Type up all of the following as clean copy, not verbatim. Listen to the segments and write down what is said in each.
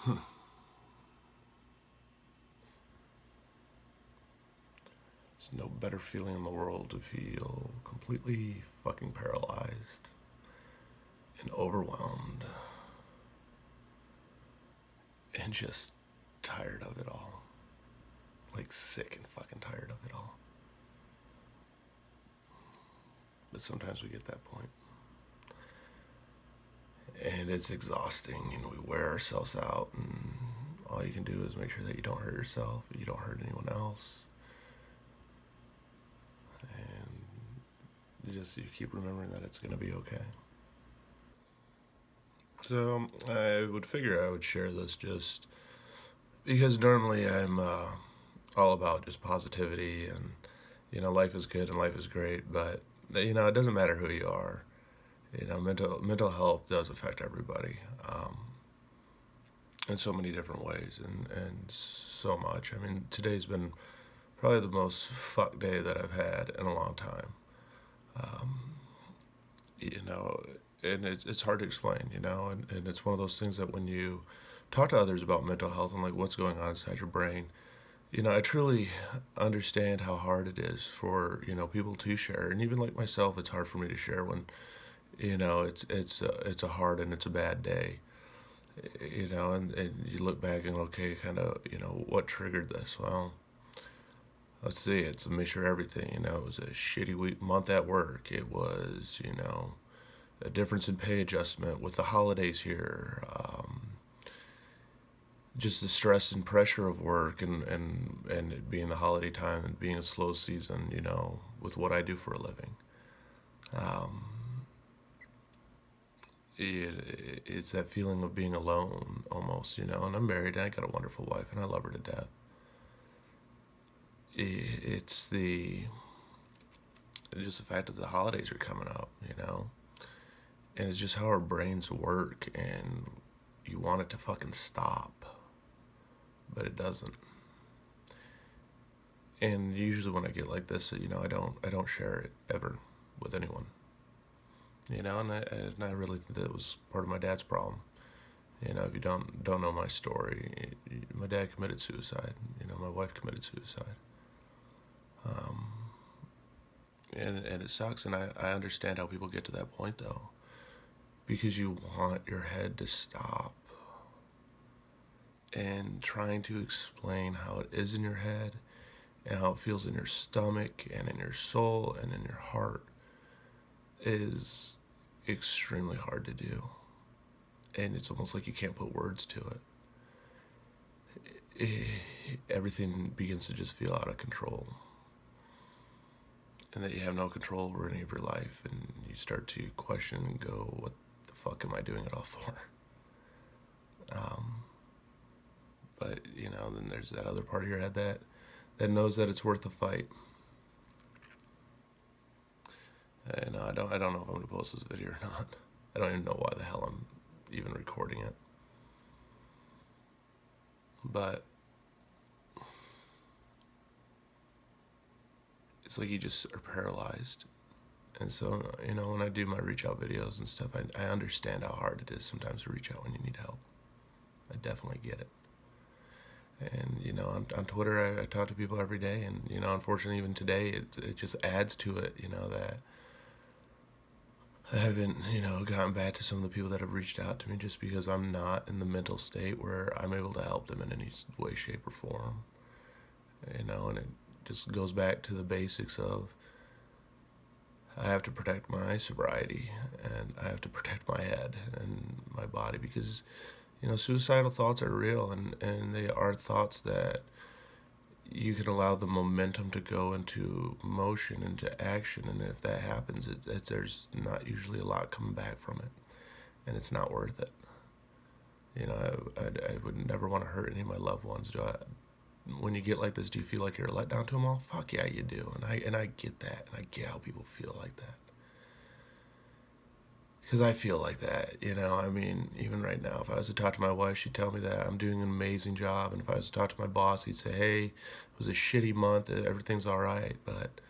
There's no better feeling in the world to feel completely fucking paralyzed and overwhelmed and just tired of it all. Like sick and fucking tired of it all. But sometimes we get that point. And it's exhausting, and we wear ourselves out, and all you can do is make sure that you don't hurt yourself, you don't hurt anyone else, and you keep remembering that it's going to be okay. So I would figure I would share this just because normally I'm all about just positivity and life is good and life is great, but it doesn't matter who you are. Mental health does affect everybody, in so many different ways, and so much. I mean, today's been probably the most fuck day that I've had in a long time. Um, you know, and it's hard to explain, and it's one of those things that when you talk to others about mental health and like what's going on inside your brain, I truly understand how hard it is for people to share, and even like myself, it's hard for me to share when it's a hard and it's a bad day, and you look back and okay, kind of what triggered this? Well, let's see, it's a mixture of everything. It was a shitty month at work. It was a difference in pay adjustment with the holidays here. Just the stress and pressure of work and it being the holiday time and being a slow season, with what I do for a living. Um, it's that feeling of being alone almost, and I'm married and I got a wonderful wife and I love her to death. It's just the fact that the holidays are coming up, and it's just how our brains work, and you want it to fucking stop, but it doesn't. And usually when I get like this, I don't share it ever with anyone, and I really think that was part of my dad's problem. If you don't know my story, my dad committed suicide. My wife committed suicide. Um, and it sucks, and I understand how people get to that point though, because you want your head to stop, and trying to explain how it is in your head and how it feels in your stomach and in your soul and in your heart is extremely hard to do, and it's almost like you can't put words to everything begins to just feel out of control, and that you have no control over any of your life, and you start to question and go, what the fuck am I doing it all for? um, but then there's that other part of your head that knows that it's worth the fight. And I don't know if I'm gonna post this video or not. I don't even know why the hell I'm even recording it. But it's like you just are paralyzed. And so, when I do my reach out videos and stuff, I understand how hard it is sometimes to reach out when you need help. I definitely get it. And, on Twitter, I talk to people every day. And, unfortunately, even today, it just adds to it, that I haven't, gotten back to some of the people that have reached out to me just because I'm not in the mental state where I'm able to help them in any way, shape, or form. And it just goes back to the basics of I have to protect my sobriety and I have to protect my head and my body because, suicidal thoughts are real, and they are thoughts that you can allow the momentum to go into motion, into action, and if that happens, there's not usually a lot coming back from it, and it's not worth it. I would never want to hurt any of my loved ones. When you get like this, do you feel like you're let down to them all? Fuck yeah, you do, and I get that, and I get how people feel like that. Because I feel like that, I mean, even right now, if I was to talk to my wife, she'd tell me that I'm doing an amazing job. And if I was to talk to my boss, he'd say, hey, it was a shitty month, everything's all right. But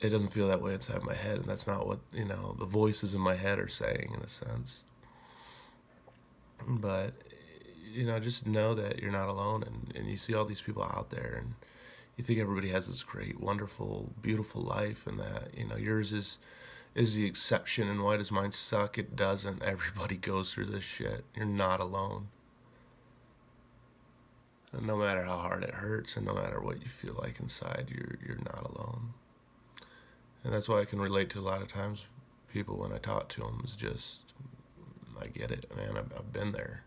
it doesn't feel that way inside my head. And that's not what, the voices in my head are saying, in a sense. But, just know that you're not alone, and you see all these people out there, and you think everybody has this great, wonderful, beautiful life, and that yours is the exception. And why does mine suck? It doesn't. Everybody goes through this shit. You're not alone. And no matter how hard it hurts, and no matter what you feel like inside, you're not alone. And that's why I can relate to a lot of times people when I talk to them. Is just, I get it, man. I've been there.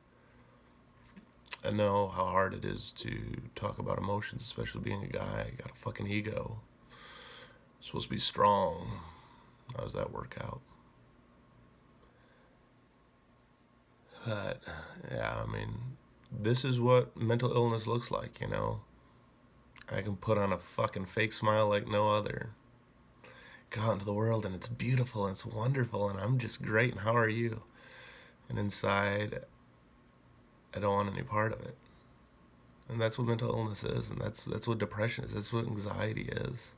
I know how hard it is to talk about emotions, especially being a guy. I got a fucking ego. I'm supposed to be strong. How does that work out? But yeah, I mean, this is what mental illness looks like. I can put on a fucking fake smile like no other. Go out into the world and it's beautiful and it's wonderful and I'm just great and how are you? And inside, I don't want any part of it. And that's what mental illness is, and that's what depression is. That's what anxiety is.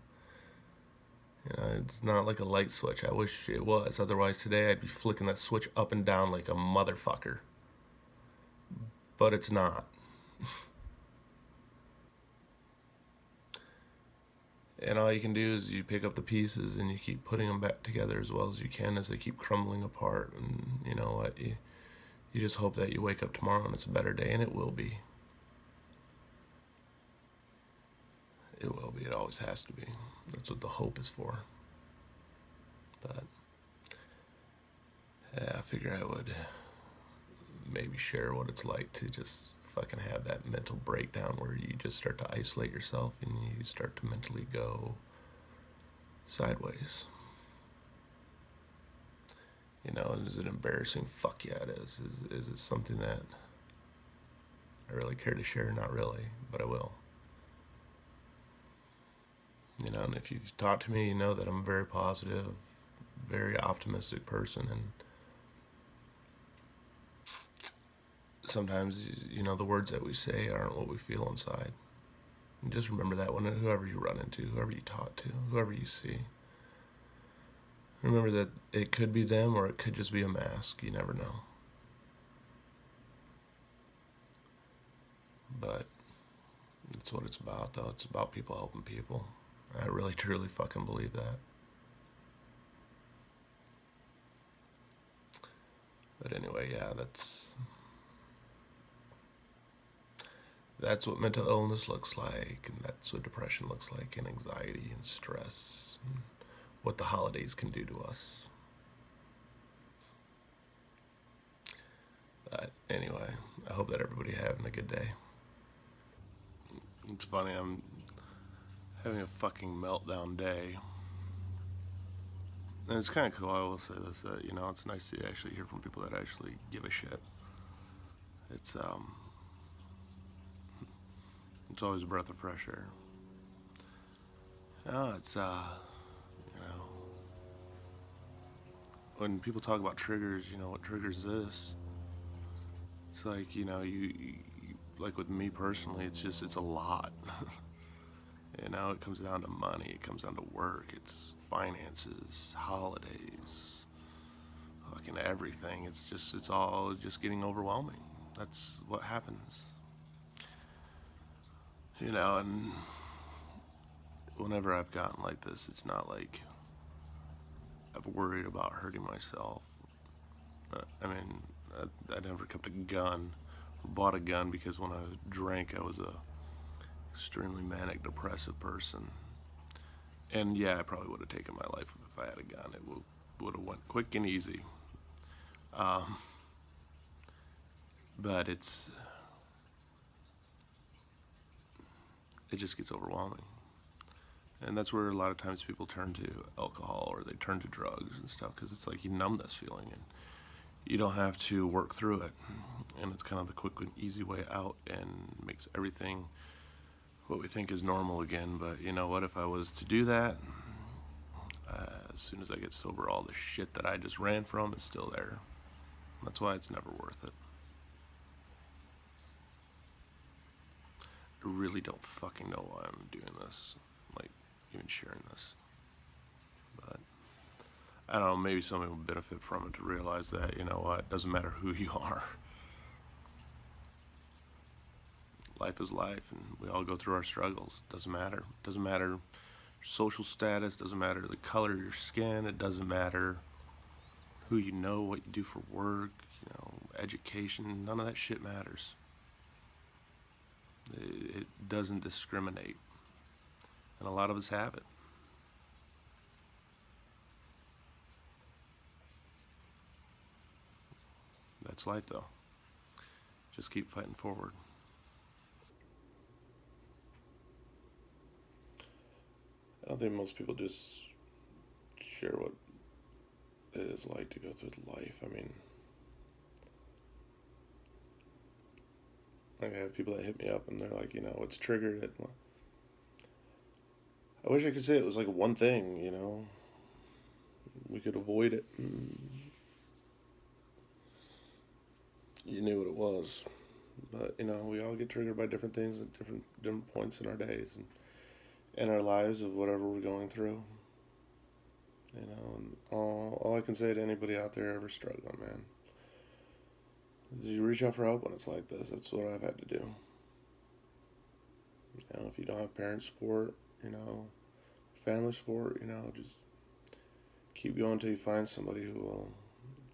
It's not like a light switch. I wish it was. Otherwise, today I'd be flicking that switch up and down like a motherfucker. But it's not. And all you can do is you pick up the pieces and you keep putting them back together as well as you can as they keep crumbling apart. And you know what? You just hope that you wake up tomorrow and it's a better day, and it will be. It will be. It always has to be. That's what the hope is for. But yeah, I figure I would maybe share what it's like to just fucking have that mental breakdown where you just start to isolate yourself and you start to mentally go sideways. Is it embarrassing? Fuck yeah, it is. Is it something that I really care to share? Not really, but I will. And if you've talked to me, you know that I'm a very positive, very optimistic person, and sometimes, the words that we say aren't what we feel inside. And just remember that when whoever you run into, whoever you talk to, whoever you see, remember that it could be them or it could just be a mask. You never know. But that's what it's about, though. It's about people helping people. I really, truly fucking believe that. But anyway, yeah, that's what mental illness looks like, and that's what depression looks like, and anxiety and stress, and what the holidays can do to us. But anyway, I hope that everybody having a good day. It's funny, I'm having a fucking meltdown day. And it's kind of cool, I will say this, that, it's nice to actually hear from people that actually give a shit. It's always a breath of fresh air. It's, when people talk about triggers, what triggers this? It's like, you like with me personally, it's a lot. It comes down to money, it comes down to work, it's finances, holidays, fucking everything. It's all just getting overwhelming. That's what happens. And whenever I've gotten like this, it's not like I've worried about hurting myself. I never kept a gun, bought a gun, because when I drank, I was a extremely manic depressive person. And yeah, I probably would have taken my life if I had a gun. It would have went quick and easy. But it just gets overwhelming. And that's where a lot of times people turn to alcohol or they turn to drugs and stuff, because it's like you numb this feeling and you don't have to work through it. And it's kind of the quick and easy way out and makes everything what we think is normal again. But you know what, if I was to do that, as soon as I get sober, all the shit that I just ran from is still there. That's why it's never worth it. I really don't fucking know why I'm doing this, like even sharing this. But I don't know, maybe somebody will benefit from it to realize that, it doesn't matter who you are. life is life, and we all go through our struggles. Doesn't matter. Doesn't matter your social status. Doesn't matter the color of your skin. It doesn't matter who you know, what you do for work, education. None of that shit matters. It doesn't discriminate, and a lot of us have it. That's life, though. Just keep fighting forward. I don't think most people just share what it is like to go through life. I mean, like I have people that hit me up and they're like, what's triggered it? I wish I could say it was like one thing, we could avoid it. You knew what it was. But, we all get triggered by different things at different points in our days and in our lives of whatever we're going through. And all I can say to anybody out there ever struggling, man, is you reach out for help when it's like this. That's what I've had to do. If you don't have parent support, family support, just keep going until you find somebody who will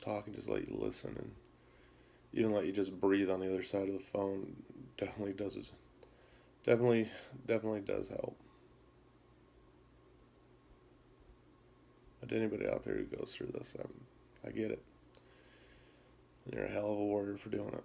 talk and just let you listen, and even let you just breathe on the other side of the phone. Definitely does help. But anybody out there who goes through this, I get it. And you're a hell of a warrior for doing it.